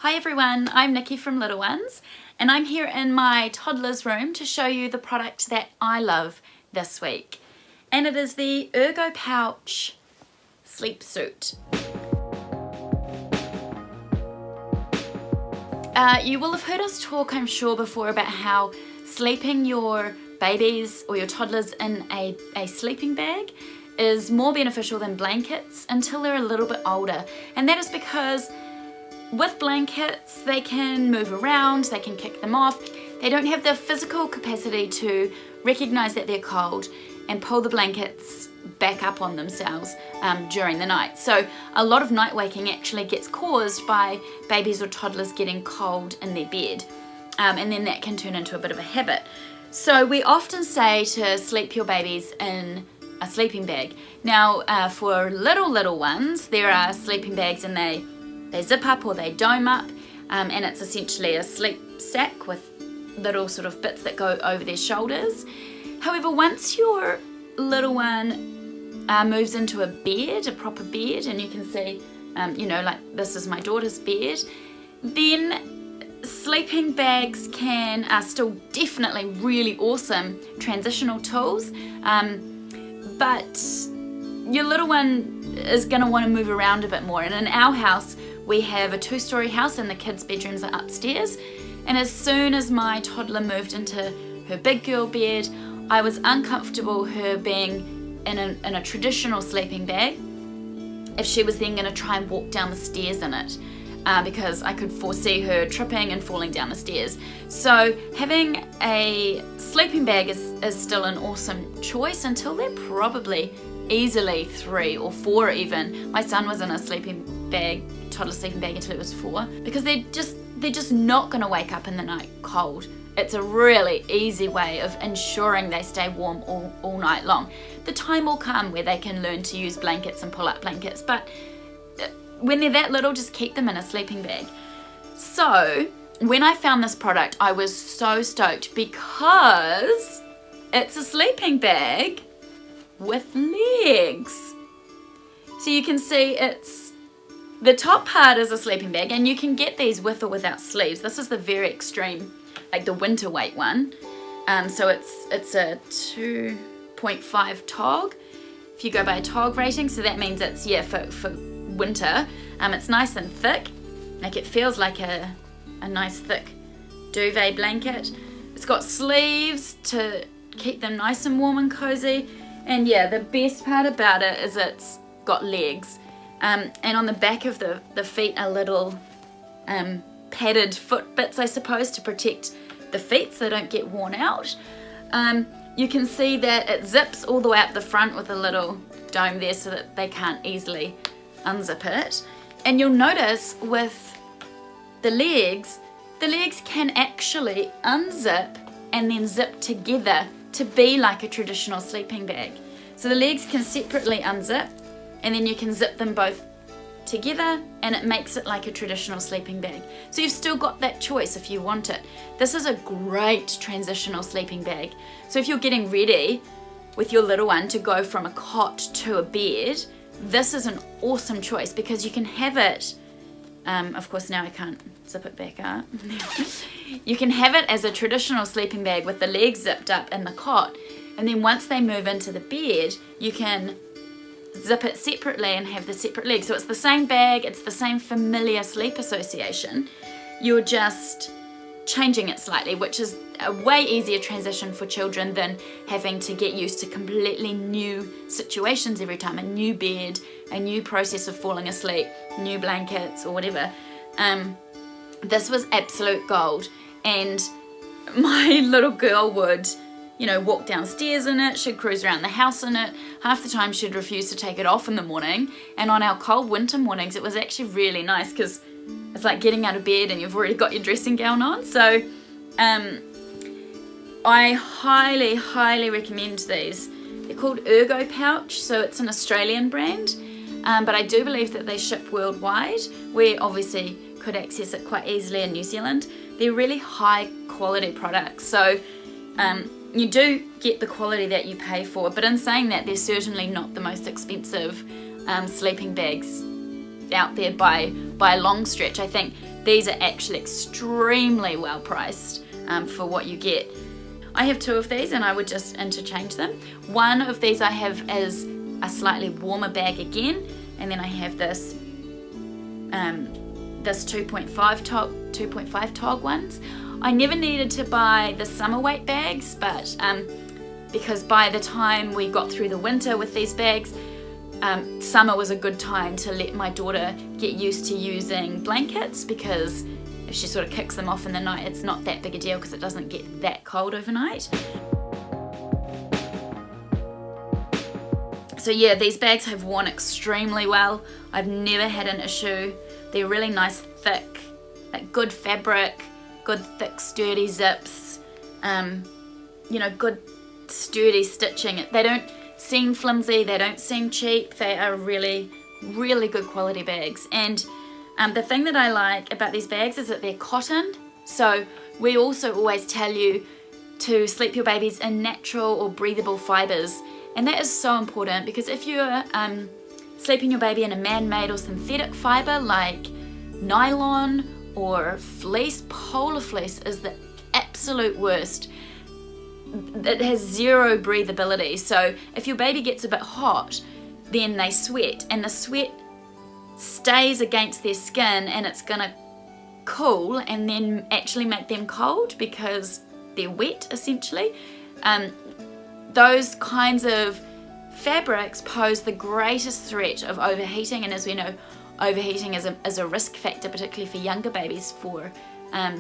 Hi everyone, I'm Nicky from Little Ones, and I'm here in my toddler's room to show you the product that I love this week. And it is the Ergo Pouch Sleep Suit. You will have heard us talk, I'm sure, before about how sleeping your babies or your toddlers in a sleeping bag is more beneficial than blankets until they're a little bit older. And that is because with blankets, they can move around, they can kick them off. They don't have the physical capacity to recognize that they're cold and pull the blankets back up on themselves during the night. So a lot of night waking actually gets caused by babies or toddlers getting cold in their bed. And then that can turn into a bit of a habit. So we often say to sleep your babies in a sleeping bag. Now for little ones, there are sleeping bags and they zip up or they dome up, and it's essentially a sleep sack with little sort of bits that go over their shoulders. However, once your little one moves into a bed, a proper bed, and you can see, like this is my daughter's bed, then sleeping bags are still definitely really awesome transitional tools, but your little one is going to want to move around a bit more. And in our house, we have a 2-story house and the kids' bedrooms are upstairs. And as soon as my toddler moved into her big girl bed, I was uncomfortable her being in a traditional sleeping bag if she was then going to try and walk down the stairs in it, because I could foresee her tripping and falling down the stairs. So having a sleeping bag is still an awesome choice until they're probably easily 3 or 4 even. My son was in a toddler sleeping bag until he was 4, because they're just not going to wake up in the night cold. It's a really easy way of ensuring they stay warm all night long. The time will come where they can learn to use blankets and pull up blankets, but when they're that little, just keep them in a sleeping bag. So when I found this product, I was so stoked because it's a sleeping bag with legs. So you can see the top part is a sleeping bag, and you can get these with or without sleeves. This is the very extreme, like the winter weight one. So it's a 2.5 tog, if you go by a tog rating. So that means it's, for winter. It's nice and thick. Like it feels like a nice thick duvet blanket. It's got sleeves to keep them nice and warm and cozy. And the best part about it is it's got legs. And on the back of the feet are little padded foot bits, I suppose, to protect the feet so they don't get worn out. You can see that it zips all the way up the front with a little dome there so that they can't easily unzip it. And you'll notice with the legs can actually unzip and then zip together to be like a traditional sleeping bag. So the legs can separately unzip, and then you can zip them both together, and it makes it like a traditional sleeping bag. So you've still got that choice if you want it. This is a great transitional sleeping bag. So if you're getting ready with your little one to go from a cot to a bed, this is an awesome choice because you can have it, of course now I can't zip it back up. You can have it as a traditional sleeping bag with the legs zipped up in the cot, and then once they move into the bed, you can zip it separately and have the separate legs. So it's the same bag, it's the same familiar sleep association. You're just changing it slightly, which is a way easier transition for children than having to get used to completely new situations every time. A new bed, a new process of falling asleep, new blankets or whatever. This was absolute gold, and my little girl would walk downstairs in it, she'd cruise around the house in it. Half the time she'd refuse to take it off in the morning, and on our cold winter mornings it was actually really nice because it's like getting out of bed and you've already got your dressing gown on. So I highly recommend these. They're called Ergo Pouch, so it's an Australian brand, but I do believe that they ship worldwide. We obviously could access it quite easily in New Zealand. They're really high quality products, so you do get the quality that you pay for, but in saying that, they're certainly not the most expensive sleeping bags out there by a long stretch. I think these are actually extremely well priced for what you get. I have 2 of these and I would just interchange them. One of these I have is a slightly warmer bag again, and then I have this 2.5 tog ones. I never needed to buy the summer weight bags, but because by the time we got through the winter with these bags, summer was a good time to let my daughter get used to using blankets, because if she sort of kicks them off in the night, it's not that big a deal because it doesn't get that cold overnight. So yeah, these bags have worn extremely well. I've never had an issue. They're really nice, thick, like good fabric, good thick sturdy zips, you know, good sturdy stitching. They don't seem flimsy, they don't seem cheap. They are really, really good quality bags. And the thing that I like about these bags is that they're cotton. So we also always tell you to sleep your babies in natural or breathable fibers. And that is so important, because if you're sleeping your baby in a man-made or synthetic fiber like nylon or fleece, polar fleece is the absolute worst. It has zero breathability. So if your baby gets a bit hot, then they sweat, and the sweat stays against their skin, and it's gonna cool and then actually make them cold because they're wet essentially. Those kinds of fabrics pose the greatest threat of overheating, and as we know, overheating is a risk factor, particularly for younger babies, for a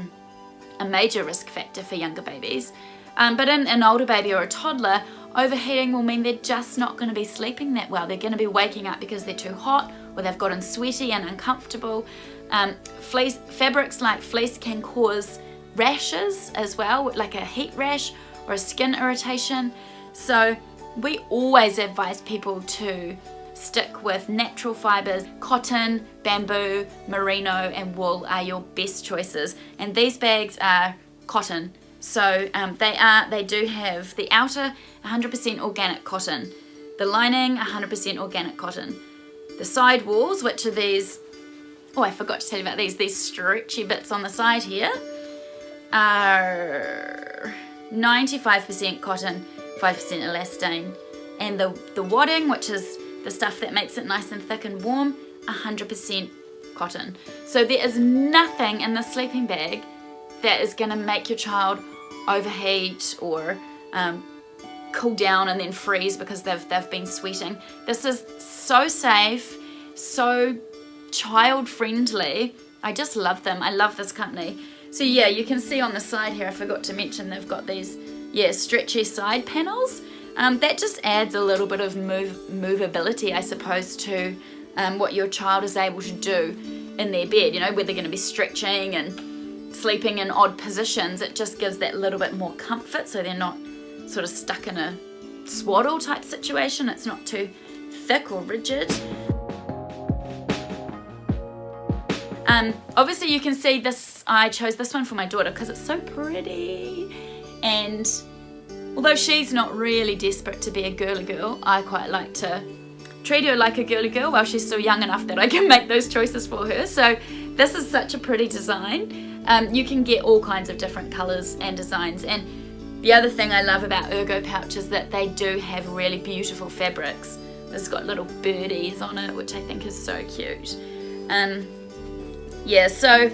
major risk factor for younger babies. But in an older baby or a toddler, overheating will mean they're just not going to be sleeping that well. They're going to be waking up because they're too hot, or they've gotten sweaty and uncomfortable. Fabrics like fleece can cause rashes as well, like a heat rash or a skin irritation. So we always advise people to stick with natural fibers. Cotton, bamboo, merino and wool are your best choices, and these bags are cotton. So they do have the outer 100% organic cotton, the lining 100% organic cotton, the side walls, which are these, oh I forgot to tell you about these stretchy bits on the side here, are 95% cotton, 5% elastane, and the wadding, which is the stuff that makes it nice and thick and warm, 100% cotton. So there is nothing in the sleeping bag that is going to make your child overheat or cool down and then freeze because they've been sweating. This is so safe, so child friendly. I just love them. I love this company. So yeah, you can see on the side here, I forgot to mention, they've got these stretchy side panels. That just adds a little bit of movability, I suppose, to what your child is able to do in their bed, you know, where they're going to be stretching and sleeping in odd positions. It just gives that little bit more comfort, so they're not sort of stuck in a swaddle type situation. It's not too thick or rigid. Obviously you can see this, I chose this one for my daughter because it's so pretty, and although she's not really desperate to be a girly girl, I quite like to treat her like a girly girl while she's still young enough that I can make those choices for her. So this is such a pretty design. You can get all kinds of different colours and designs, and the other thing I love about Ergo pouch is that they do have really beautiful fabrics. It's got little birdies on it, which I think is so cute. Yeah, so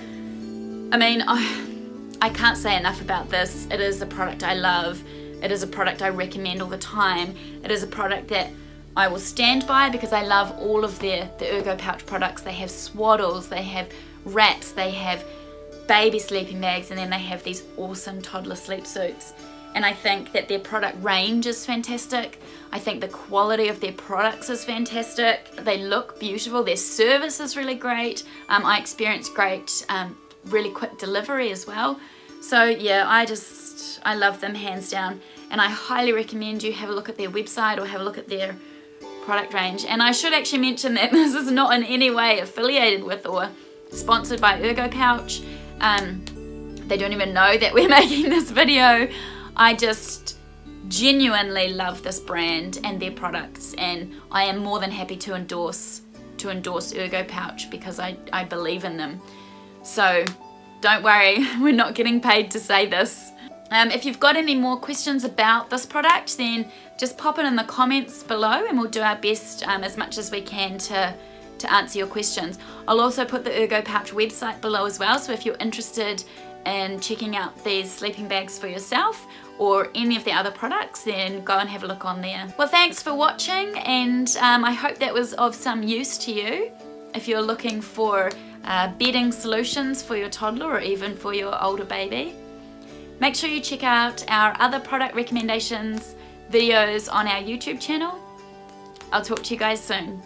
I mean, I can't say enough about this. It is a product I love. It is a product I recommend all the time. It is a product that I will stand by because I love all of the Ergo pouch products. They have swaddles, they have wraps, they have baby sleeping bags, and then they have these awesome toddler sleep suits. And I think that their product range is fantastic. I think the quality of their products is fantastic. They look beautiful. Their service is really great. I experienced great, really quick delivery as well. So yeah, I love them hands down. And I highly recommend you have a look at their website or have a look at their product range. And I should actually mention that this is not in any way affiliated with or sponsored by Ergo Pouch. They don't even know that we're making this video. I just genuinely love this brand and their products, and I am more than happy to endorse to endorse Ergo pouch because I believe in them. So don't worry, we're not getting paid to say this. If you've got any more questions about this product, then just pop it in the comments below and we'll do our best as much as we can to answer your questions. I'll also put the Ergo pouch website below as well, so if you're interested in checking out these sleeping bags for yourself or any of the other products, then go and have a look on there. Well, thanks for watching, and I hope that was of some use to you if you're looking for bedding solutions for your toddler or even for your older baby. Make sure you check out our other product recommendations videos on our YouTube channel. I'll talk to you guys soon.